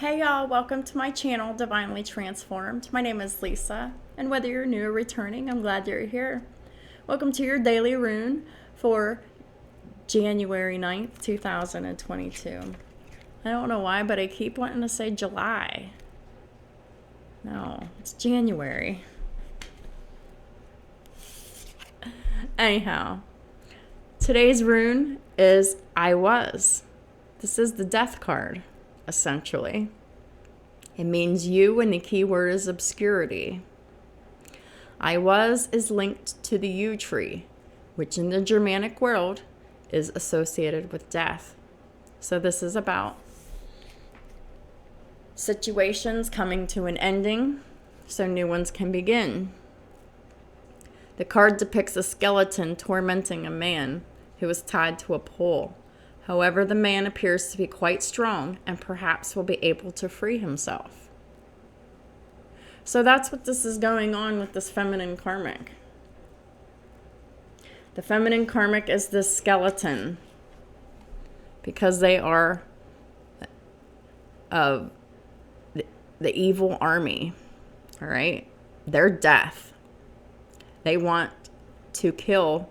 Hey y'all, welcome to my channel, Divinely Transformed. My name is Lisa, and whether you're new or returning, I'm glad you're here. Welcome to your daily rune for January 9th, 2022. I don't know why, but I keep wanting to say July. No, it's January. Anyhow, today's rune is I Was. This is the death card, essentially. It means you, and the key word is obscurity. I Was is linked to the yew tree, which in the Germanic world is associated with death. So this is about situations coming to an ending so new ones can begin. The card depicts a skeleton tormenting a man who is tied to a pole. However, the man appears to be quite strong and perhaps will be able to free himself. So that's what this is going on with this feminine karmic. The feminine karmic is this skeleton because they are of the evil army, all right? They're death. They want to kill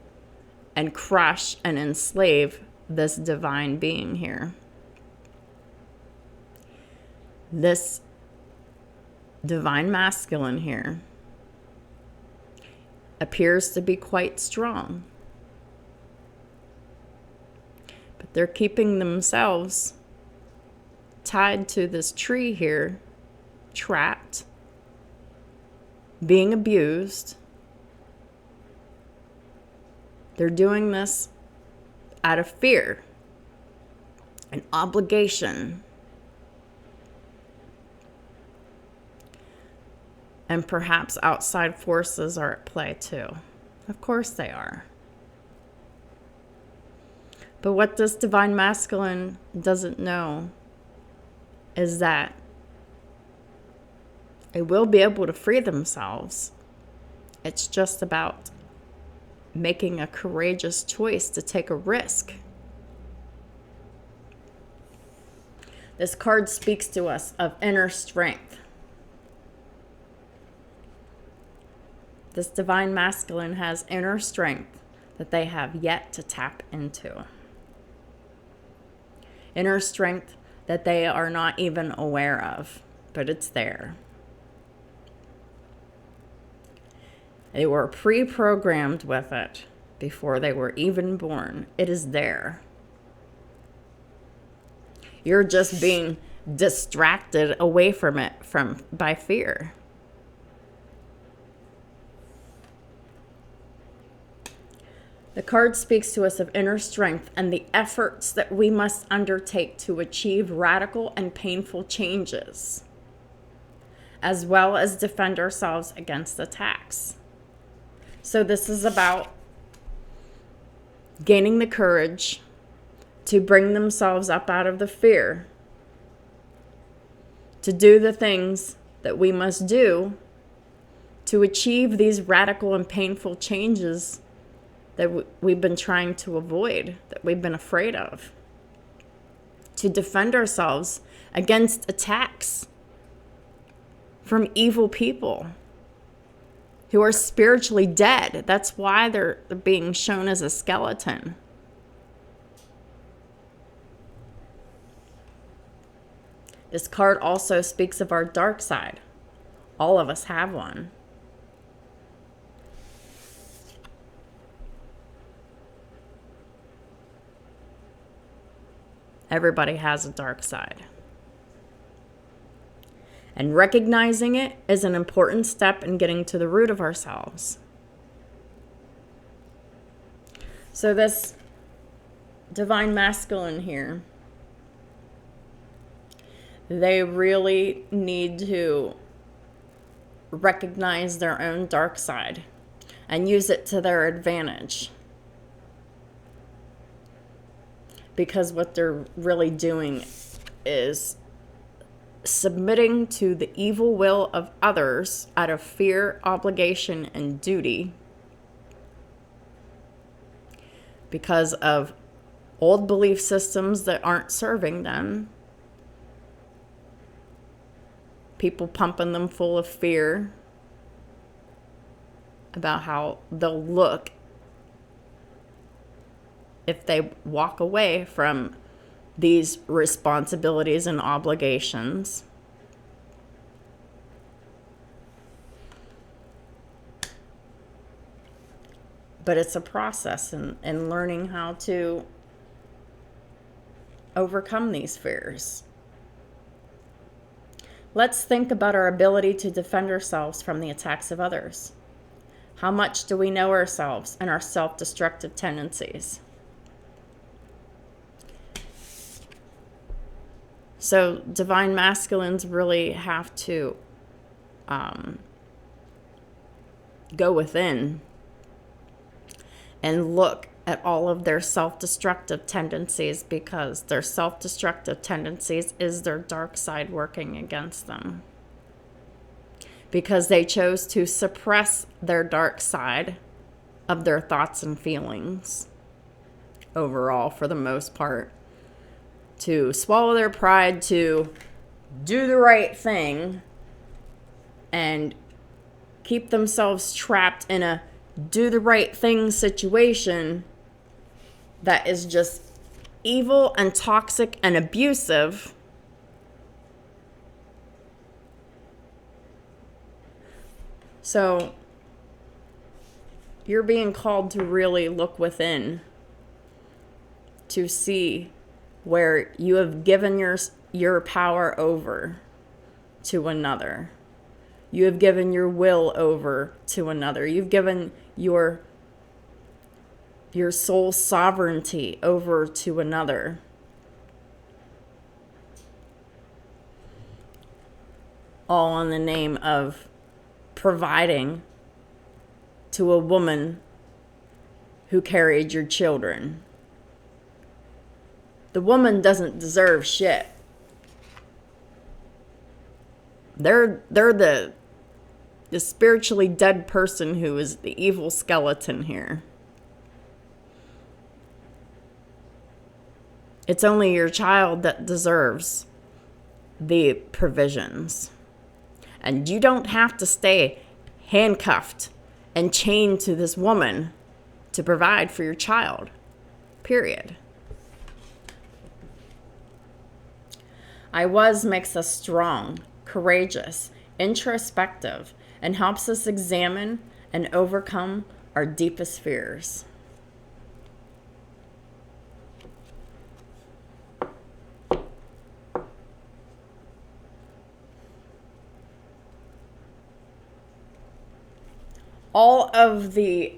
and crush and enslave this divine being here. This divine masculine here appears to be quite strong, but they're keeping themselves tied to this tree here, trapped, being abused. They're doing this out of fear and obligation. And perhaps outside forces are at play too. Of course they are. But what this divine masculine doesn't know is that they will be able to free themselves. It's just about making a courageous choice to take a risk. This card speaks to us of inner strength. This divine masculine has inner strength that they have yet to tap into. Inner strength that they are not even aware of, but it's there. They were pre-programmed with it before they were even born. It is there. You're just being distracted away from it by fear. The card speaks to us of inner strength and the efforts that we must undertake to achieve radical and painful changes, as well as defend ourselves against attacks. So this is about gaining the courage to bring themselves up out of the fear, to do the things that we must do to achieve these radical and painful changes that we've been trying to avoid, that we've been afraid of, to defend ourselves against attacks from evil people who are spiritually dead. That's why they're being shown as a skeleton. This card also speaks of our dark side. All of us have one. Everybody has a dark side. And recognizing it is an important step in getting to the root of ourselves. So this divine masculine here, they really need to recognize their own dark side and use it to their advantage. Because what they're really doing is submitting to the evil will of others out of fear, obligation, and duty because of old belief systems that aren't serving them, people pumping them full of fear about how they'll look if they walk away from these responsibilities and obligations. But it's a process in learning how to overcome these fears. Let's think about our ability to defend ourselves from the attacks of others. How much do we know ourselves and our self-destructive tendencies? So divine masculines really have to go within and look at all of their self-destructive tendencies, because their self-destructive tendencies is their dark side working against them. Because they chose to suppress their dark side of their thoughts and feelings overall, for the most part. To swallow their pride, to do the right thing, and keep themselves trapped in a do the right thing situation that is just evil and toxic and abusive. So you're being called to really look within to see where you have given your power over to another. You have given your will over to another. You've given your soul sovereignty over to another. All in the name of providing to a woman who carried your children. The woman doesn't deserve shit. They're the spiritually dead person who is the evil skeleton here. It's only your child that deserves the provisions. And you don't have to stay handcuffed and chained to this woman to provide for your child. Period. I was makes us strong, courageous, introspective, and helps us examine and overcome our deepest fears. All of the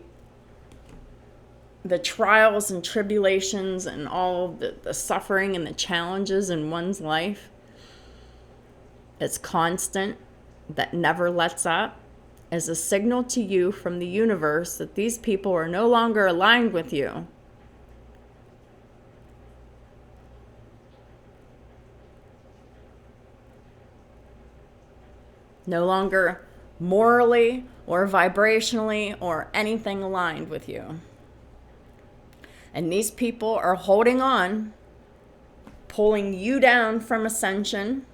trials and tribulations and all of the suffering and the challenges in one's life, it's constant, that never lets up, is a signal to you from the universe that these people are no longer aligned with you. No longer morally or vibrationally or anything aligned with you. And these people are holding on, pulling you down from ascension.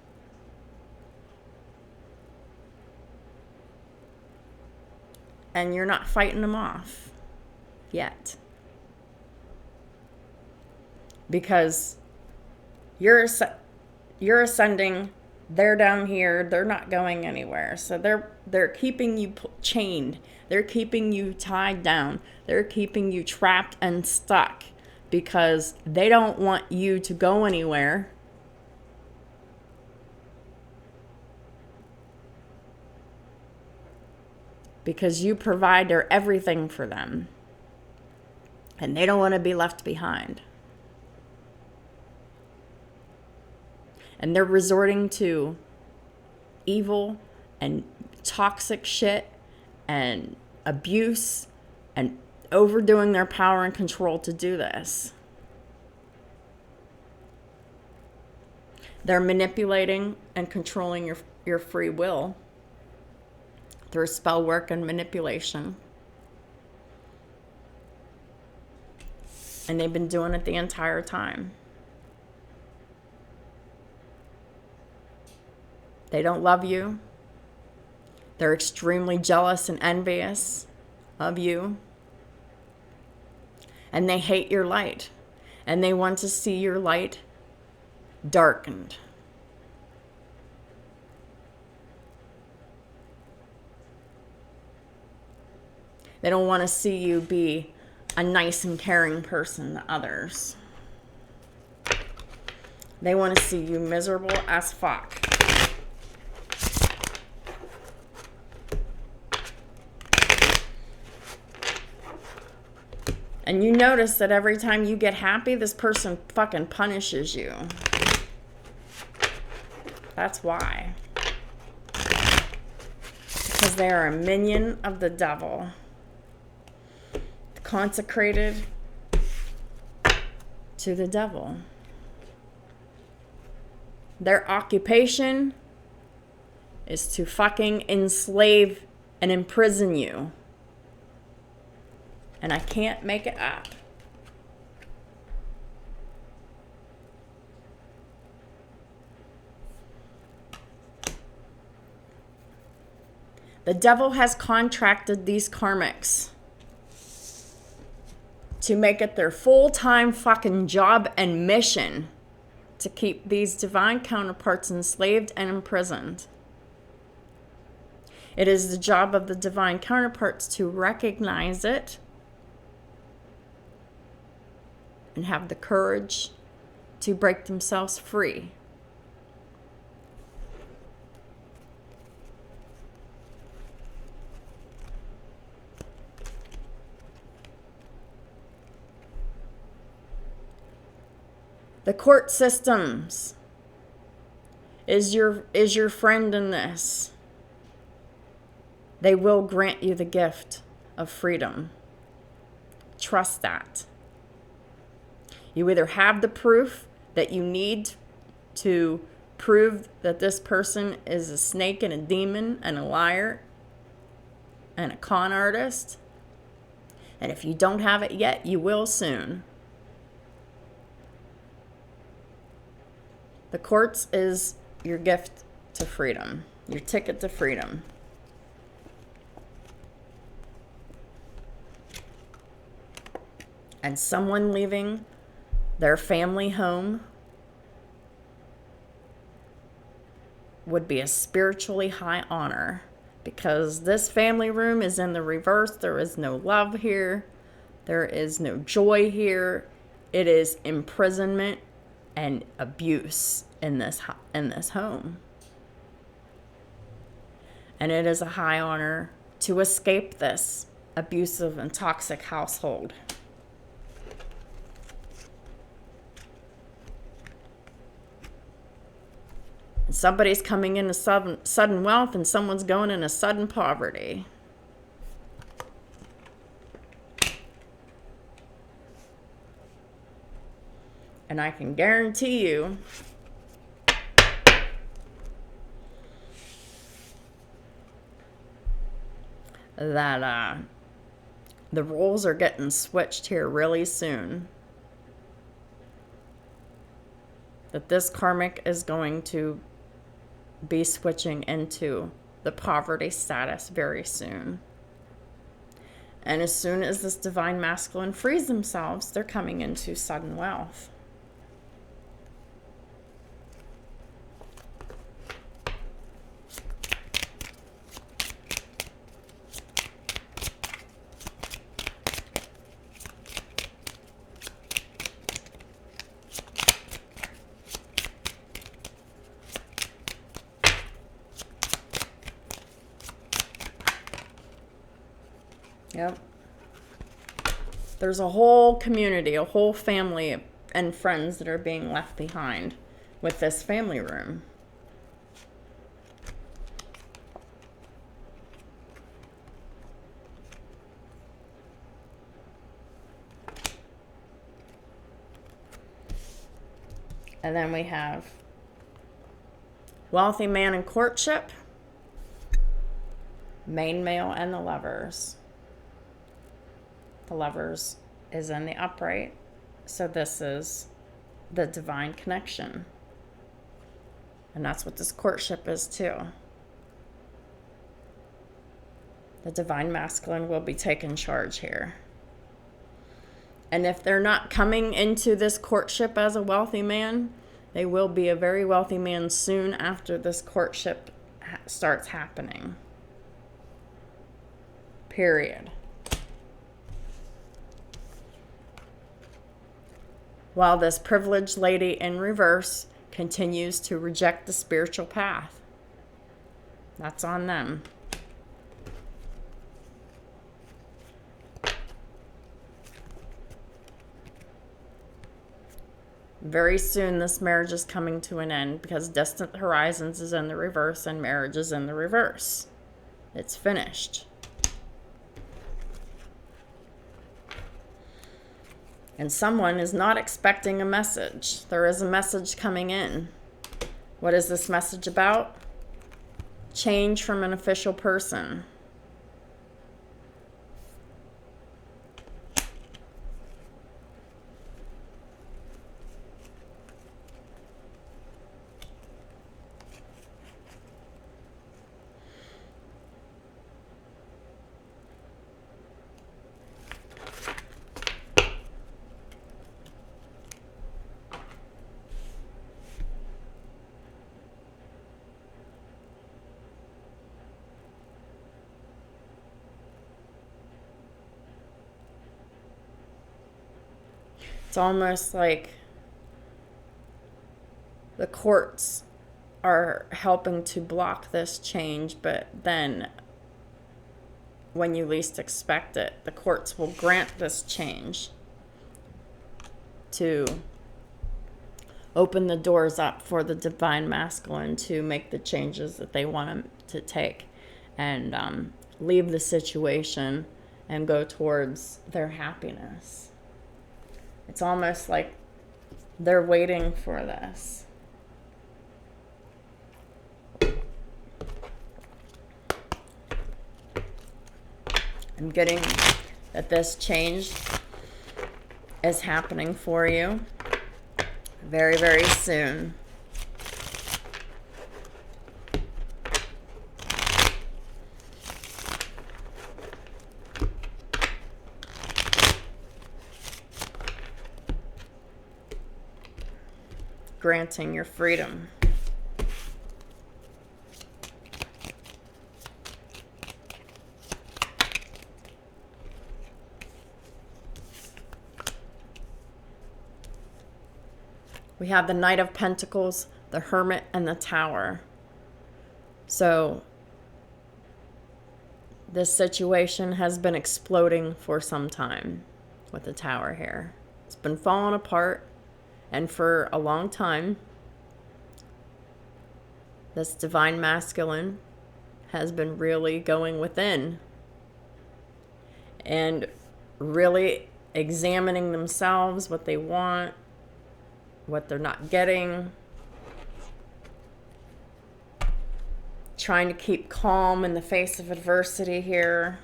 And you're not fighting them off yet. Because you're ascending, they're down here, they're not going anywhere. So they're keeping you chained. They're keeping you tied down. They're keeping you trapped and stuck because they don't want you to go anywhere. Because you provide their everything for them. And they don't want to be left behind. And they're resorting to evil and toxic shit and abuse and overdoing their power and control to do this. They're manipulating and controlling your free will through spell work and manipulation. And they've been doing it the entire time. They don't love you. They're extremely jealous and envious of you. And they hate your light. And they want to see your light darkened. They don't want to see you be a nice and caring person to others. They want to see you miserable as fuck. And you notice that every time you get happy, this person fucking punishes you. That's why. Because they are a minion of the devil. Consecrated to the devil. Their occupation is to fucking enslave and imprison you. And I can't make it up. The devil has contracted these karmics to make it their full-time fucking job and mission to keep these divine counterparts enslaved and imprisoned. It is the job of the divine counterparts to recognize it and have the courage to break themselves free. The court systems is your friend in this. They will grant you the gift of freedom. Trust that. You either have the proof that you need to prove that this person is a snake and a demon and a liar and a con artist. And if you don't have it yet, you will soon. The courts is your gift to freedom, your ticket to freedom. And someone leaving their family home would be a spiritually high honor, because this family room is in the reverse. There is no love here. There is no joy here. It is imprisonment and abuse in this home. And it is a high honor to escape this abusive and toxic household. And somebody's coming into sudden wealth and someone's going into sudden poverty. And I can guarantee you that the roles are getting switched here really soon. That this karmic is going to be switching into the poverty status very soon. And as soon as this divine masculine frees themselves, they're coming into sudden wealth. Yep. There's a whole community, a whole family and friends that are being left behind with this family room. And then we have wealthy man in courtship, main male, and the lovers. The lovers is in the upright, so this is the divine connection. And that's what this courtship is too. The divine masculine will be taking charge here. And if they're not coming into this courtship as a wealthy man, they will be a very wealthy man soon after this courtship starts happening. Period. While this privileged lady in reverse continues to reject the spiritual path. That's on them. Very soon this marriage is coming to an end because Distant Horizons is in the reverse and marriage is in the reverse. It's finished. And someone is not expecting a message. There is a message coming in. What is this message about? Change from an official person. It's almost like the courts are helping to block this change, but then when you least expect it, the courts will grant this change to open the doors up for the divine masculine to make the changes that they want him to take and leave the situation and go towards their happiness. It's almost like they're waiting for this. I'm getting that this change is happening for you very, very soon. Granting your freedom. We have the Knight of Pentacles, the Hermit, and the Tower. So this situation has been exploding for some time with the Tower here. It's been falling apart. And for a long time, this divine masculine has been really going within and really examining themselves, what they want, what they're not getting, trying to keep calm in the face of adversity here.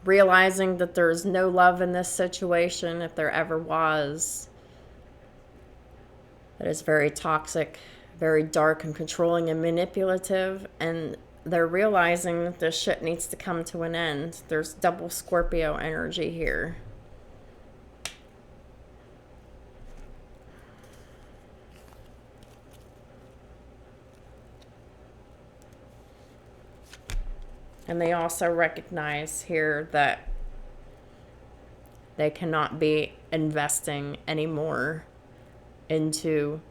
Realizing that there's no love in this situation, if there ever was. That is very toxic, very dark and controlling and manipulative. And they're realizing that this shit needs to come to an end. There's double Scorpio energy here. And they also recognize here that they cannot be investing anymore into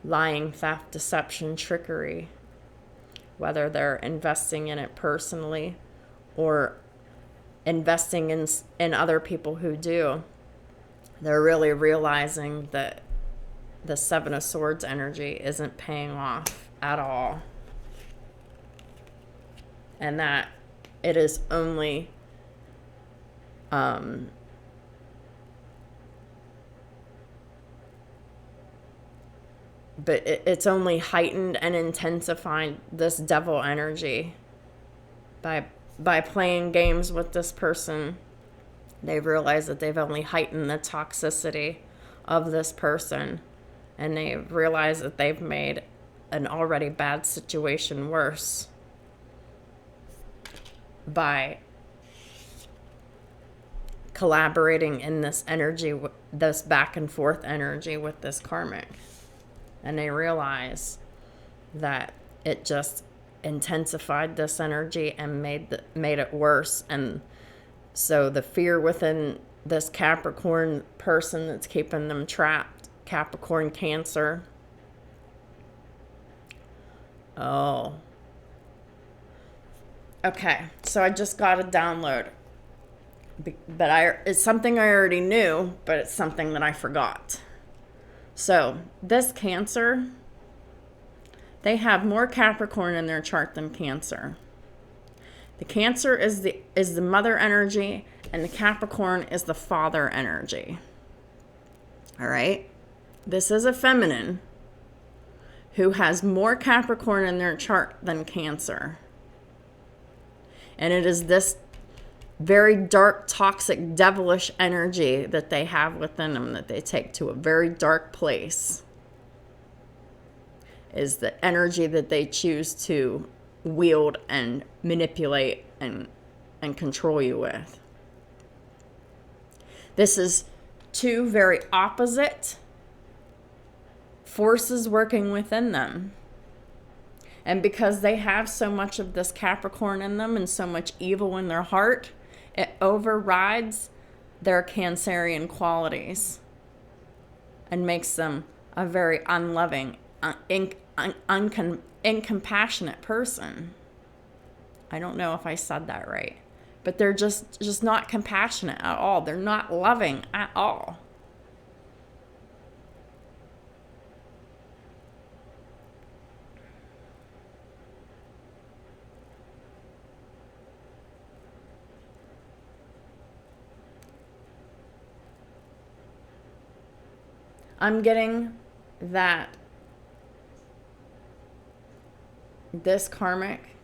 lying, theft, deception, trickery. Whether they're investing in it personally or investing in other people who do. They're really realizing that the Seven of Swords energy isn't paying off at all. And that it is only but it's only heightened and intensified this devil energy by playing games with this person They've realized that they've only heightened the toxicity of this person, and they've realized that they've made an already bad situation worse by collaborating in this energy, this back and forth energy with this karmic. And they realize that it just intensified this energy and made it worse. And so the fear within this Capricorn person that's keeping them trapped, Capricorn Cancer. Oh. Okay, so I just got a download. But it's something I already knew, but it's something that I forgot. So this Cancer, they have more Capricorn in their chart than Cancer. The Cancer is the mother energy, and the Capricorn is the father energy. All right? This is a feminine who has more Capricorn in their chart than Cancer. And it is this very dark, toxic, devilish energy that they have within them that they take to a very dark place. Is the energy that they choose to wield and manipulate and control you with. This is two very opposite forces working within them. And because they have so much of this Capricorn in them and so much evil in their heart, it overrides their Cancerian qualities and makes them a very unloving, incompassionate person. I don't know if I said that right, but they're just not compassionate at all. They're not loving at all. I'm getting that this karmic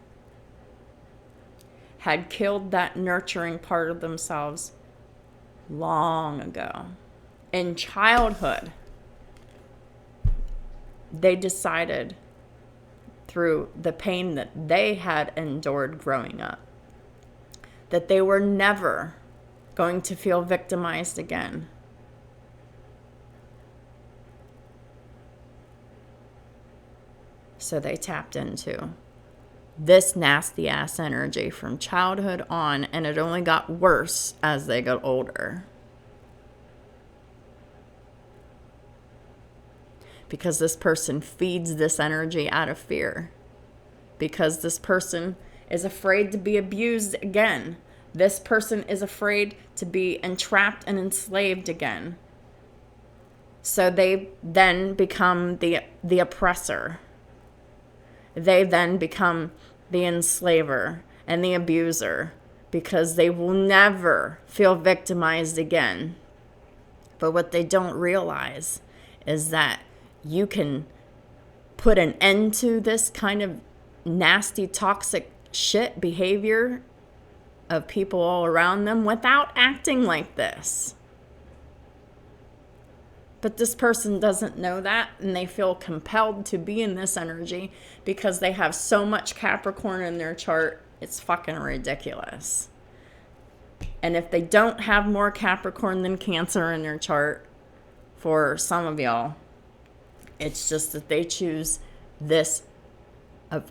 had killed that nurturing part of themselves long ago. In childhood, they decided through the pain that they had endured growing up that they were never going to feel victimized again. So they tapped into this nasty ass energy from childhood on, and it only got worse as they got older. Because this person feeds this energy out of fear. Because this person is afraid to be abused again. This person is afraid to be entrapped and enslaved again. So they then become the oppressor. They then become the enslaver and the abuser because they will never feel victimized again. But what they don't realize is that you can put an end to this kind of nasty, toxic shit behavior of people all around them without acting like this. But this person doesn't know that, and they feel compelled to be in this energy because they have so much Capricorn in their chart. It's fucking ridiculous. And if they don't have more Capricorn than Cancer in their chart, for some of y'all, it's just that they choose this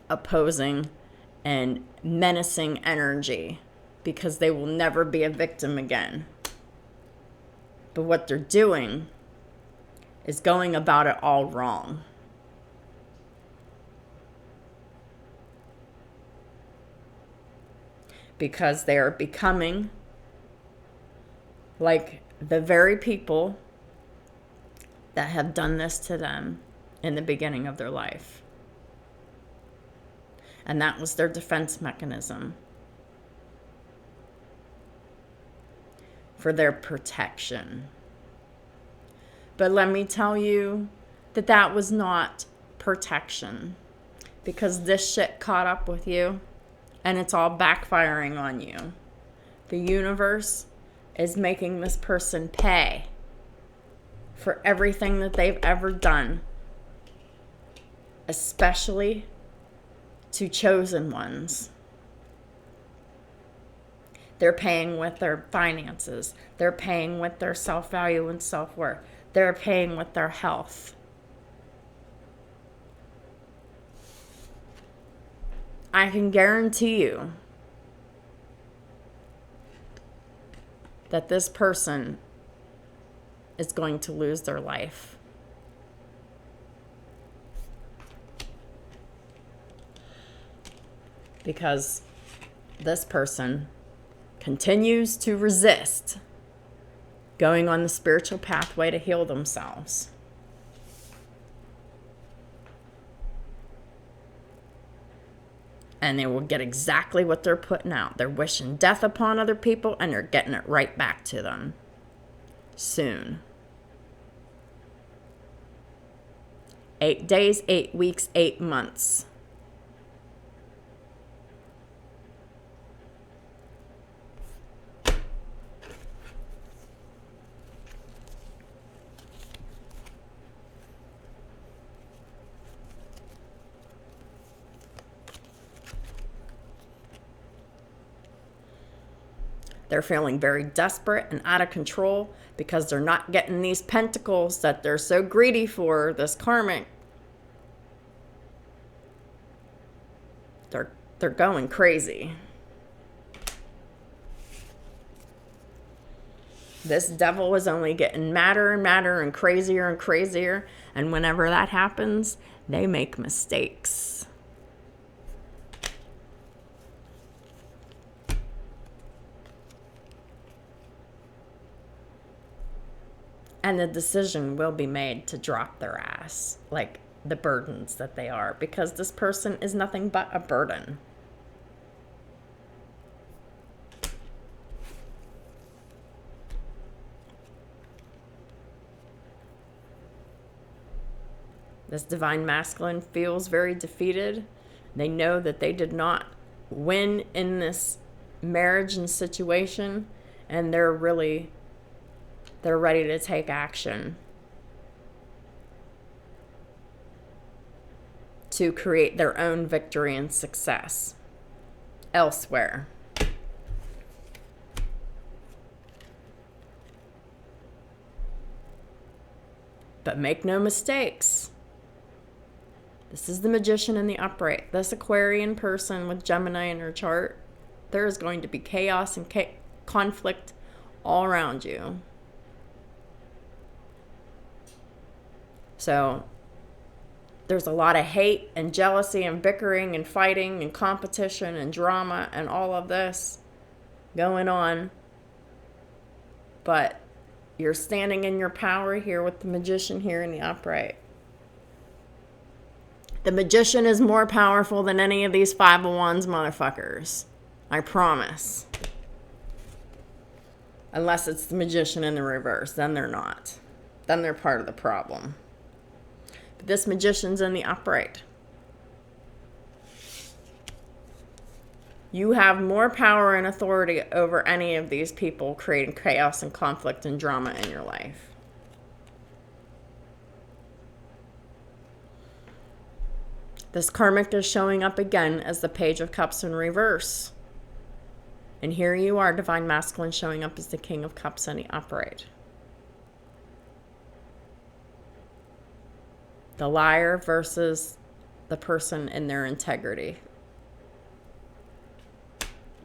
opposing and menacing energy because they will never be a victim again. But what they're doing is going about it all wrong. Because they are becoming like the very people that have done this to them in the beginning of their life. And that was their defense mechanism for their protection. But let me tell you that that was not protection, because this shit caught up with you and it's all backfiring on you. The universe is making this person pay for everything that they've ever done, especially to chosen ones. They're paying with their finances. They're paying with their self-value and self-worth. They're paying with their health. I can guarantee you that this person is going to lose their life. Because this person continues to resist going on the spiritual pathway to heal themselves. And they will get exactly what they're putting out. They're wishing death upon other people, and they're getting it right back to them soon. 8 days, 8 weeks, 8 months. They're feeling very desperate and out of control because they're not getting these pentacles that they're so greedy for, this karmic. They're going crazy. This devil is only getting madder and madder and crazier. And whenever that happens, they make mistakes. And the decision will be made to drop their ass, like the burdens that they are, because this person is nothing but a burden. This divine masculine feels very defeated. They know that they did not win in this marriage and situation, and they're ready to take action to create their own victory and success elsewhere. But make no mistakes. This is the Magician in the upright. This Aquarian person with Gemini in her chart, there is going to be chaos and conflict all around you. So there's a lot of hate and jealousy and bickering and fighting and competition and drama and all of this going on. But you're standing in your power here with the Magician here in the upright. The Magician is more powerful than any of these 5 of Wands motherfuckers. I promise. Unless it's the Magician in the reverse. Then they're not. Then they're part of the problem. But this Magician's in the upright. You have more power and authority over any of these people creating chaos and conflict and drama in your life. This karmic is showing up again as the Page of Cups in reverse. And here you are, divine masculine, showing up as the King of Cups in the upright. The liar versus the person in their integrity.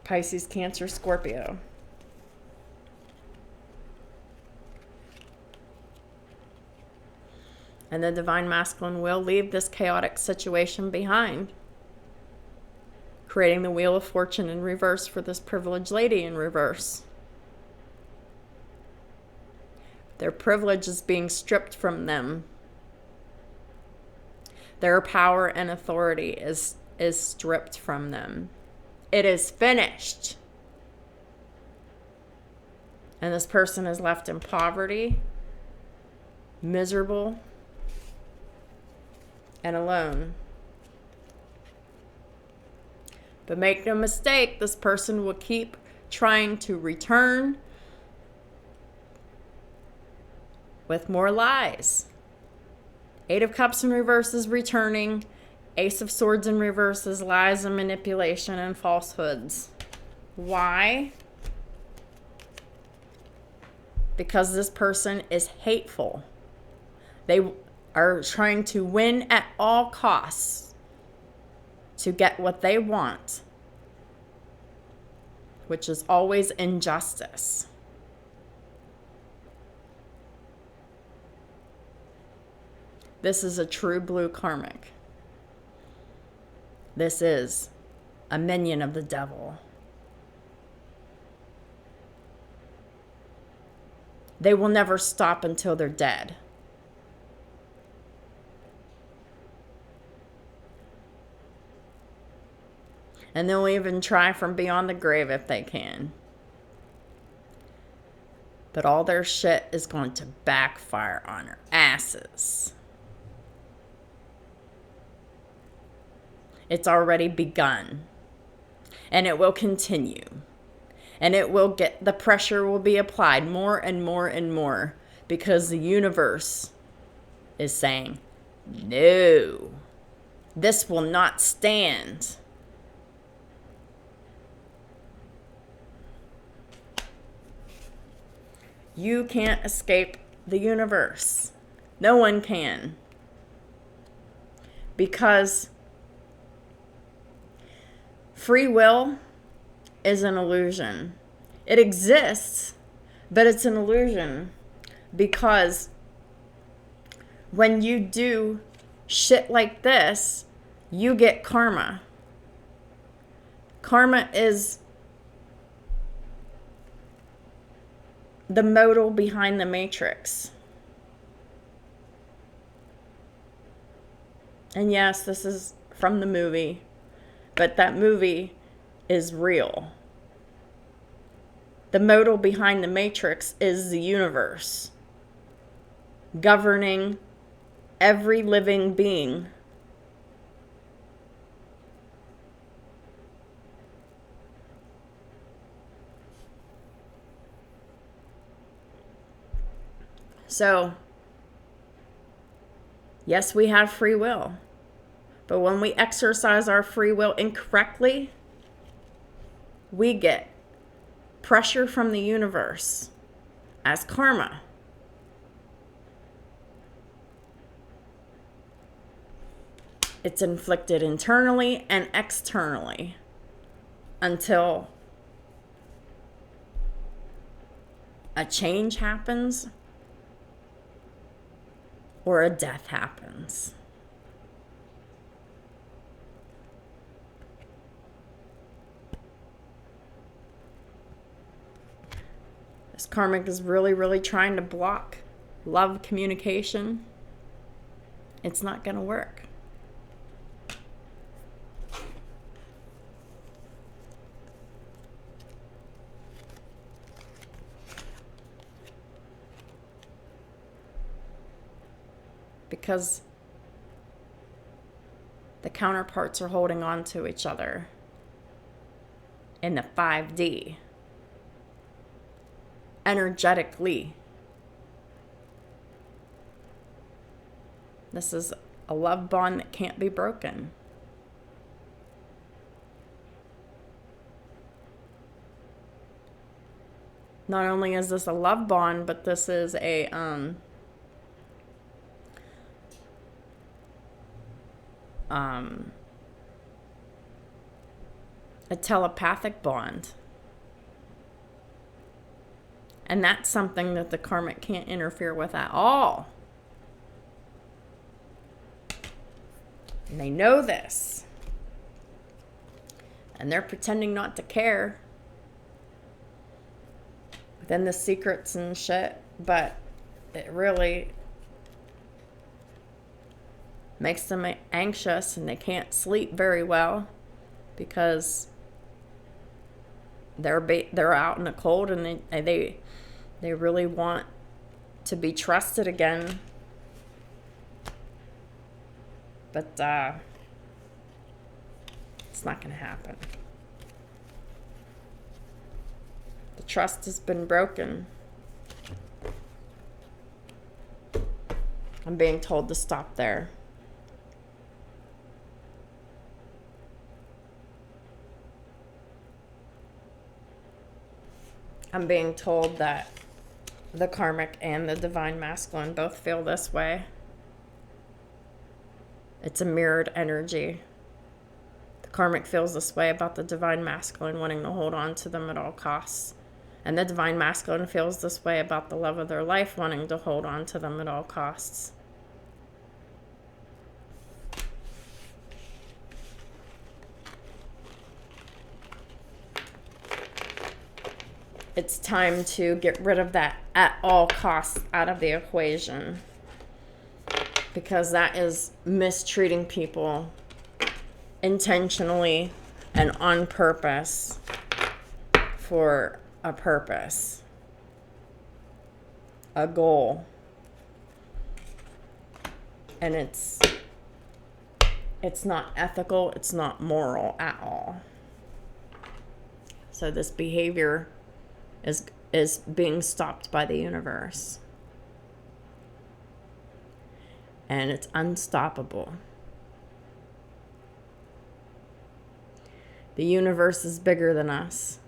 Pisces, Cancer, Scorpio. And the divine masculine will leave this chaotic situation behind, creating the Wheel of Fortune in reverse for this privileged lady in reverse. Their privilege is being stripped from them. Their power and authority is stripped from them. It is finished. And this person is left in poverty, miserable, and alone. But make no mistake, this person will keep trying to return with more lies. Eight of Cups in reverse is returning. Ace of Swords in reverse is lies and manipulation and falsehoods. Why? Because this person is hateful. They are trying to win at all costs to get what they want, which is always injustice. This is a true blue karmic. This is a minion of the devil. They will never stop until they're dead. And they'll even try from beyond the grave if they can. But all their shit is going to backfire on their asses. It's already begun. And it will continue. And the pressure will be applied more and more and more. Because the universe is saying, no, this will not stand. You can't escape the universe. No one can. Because free will is an illusion. It exists, but it's an illusion. Because when you do shit like this, you get karma. Karma is the modal behind the matrix. And yes, this is from the movie, but that movie is real. The modal behind the matrix is the universe, governing every living being. So, yes, we have free will. But when we exercise our free will incorrectly, we get pressure from the universe as karma. It's inflicted internally and externally until a change happens or a death happens. This karmic is really, really trying to block love communication. It's not going to work. Because the counterparts are holding on to each other in the 5D. Energetically. This is a love bond that can't be broken. Not only is this a love bond, but this is a telepathic bond. And that's something that the karmic can't interfere with at all. And they know this. And they're pretending not to care within the secrets and shit. But it really makes them anxious and they can't sleep very well because they're out in the cold and they really want to be trusted again. But it's not going to happen. The trust has been broken. I'm being told to stop there. I'm being told that the karmic and the divine masculine both feel this way. It's a mirrored energy. The karmic feels this way about the divine masculine, wanting to hold on to them at all costs. And the divine masculine feels this way about the love of their life, wanting to hold on to them at all costs. It's time to get rid of that at all costs out of the equation, because that is mistreating people intentionally and on purpose for a purpose, a goal. And it's not ethical, it's not moral at all. So this behavior is being stopped by the universe. And it's unstoppable. The universe is bigger than us.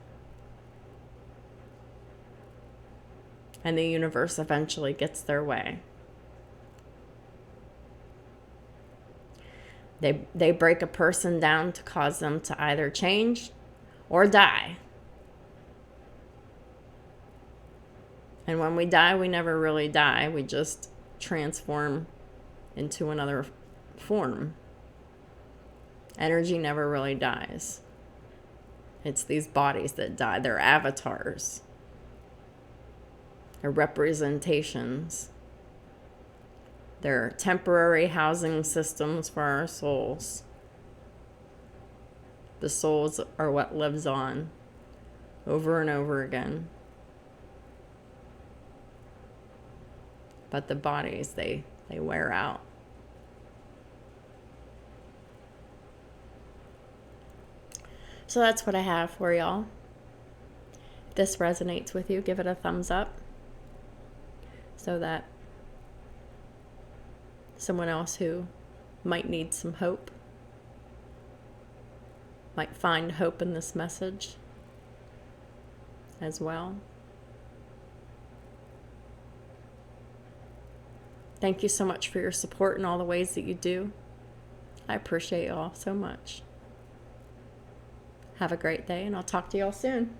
And the universe eventually gets their way. They break a person down to cause them to either change or die. And when we die, we never really die. We just transform into another form. Energy never really dies. It's these bodies that die. They're avatars. They're representations. They're temporary housing systems for our souls. The souls are what lives on over and over again. But the bodies, they wear out. So that's what I have for y'all. If this resonates with you, give it a thumbs up so that someone else who might need some hope might find hope in this message as well. Thank you so much for your support in all the ways that you do. I appreciate y'all so much. Have a great day, and I'll talk to y'all soon.